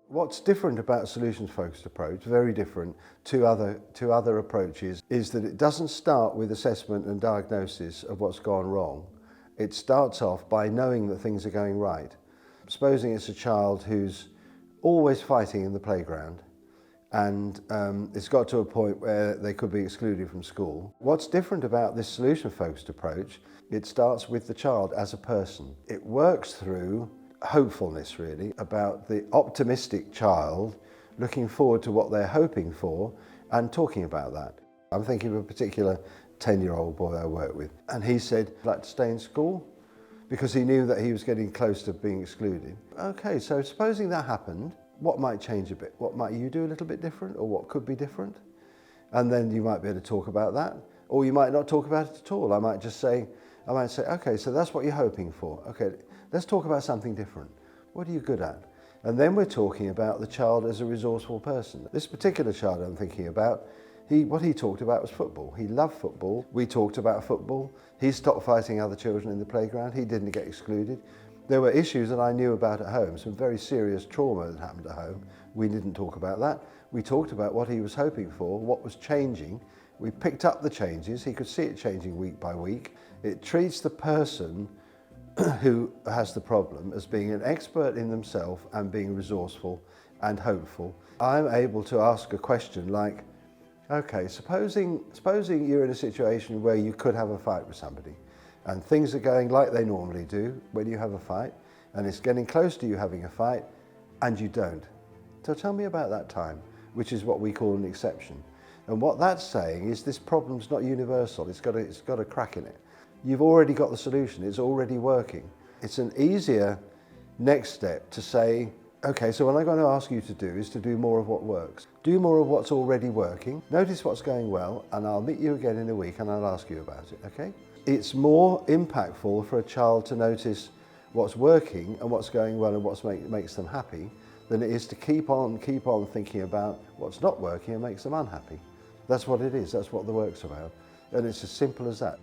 What's different about a solutions-focused approach, very different to other approaches, is that it doesn't start with assessment and diagnosis of what's gone wrong. It starts off by knowing that things are going right. Supposing it's a child who's always fighting in the playground and it's got to a point where they could be excluded from school. What's different about this solution-focused approach, it starts with the child as a person. It works through hopefulness, really, about the optimistic child looking forward to what they're hoping for and talking about that. I'm thinking of a particular 10-year-old boy I work with, and he said he'd like to stay in school because he knew that he was getting close to being excluded. Okay, so supposing that happened, what might change a bit? What might you do a little bit different, or what could be different? And then you might be able to talk about that, or you might not talk about it at all. I might say, okay, so that's what you're hoping for. Okay, let's talk about something different. What are you good at? And then we're talking about the child as a resourceful person. This particular child I'm thinking about, what he talked about was football. He loved football. We talked about football. He stopped fighting other children in the playground. He didn't get excluded. There were issues that I knew about at home, some very serious trauma that happened at home. We didn't talk about that. We talked about what he was hoping for, what was changing. We picked up the changes. He could see it changing week by week. It treats the person who has the problem as being an expert in themselves and being resourceful and hopeful. I'm able to ask a question like, okay, supposing you're in a situation where you could have a fight with somebody and things are going like they normally do when you have a fight, and it's getting close to you having a fight and you don't. So tell me about that time, which is what we call an exception. And what that's saying is this problem's not universal, it's got a crack in it. You've already got the solution, it's already working. It's an easier next step to say, okay, so what I'm going to ask you to do is to do more of what works. Do more of what's already working, notice what's going well, and I'll meet you again in a week and I'll ask you about it, okay? It's more impactful for a child to notice what's working and what's going well and what makes them happy than it is to keep on thinking about what's not working and makes them unhappy. That's what it is, that's what the work's about. And it's as simple as that.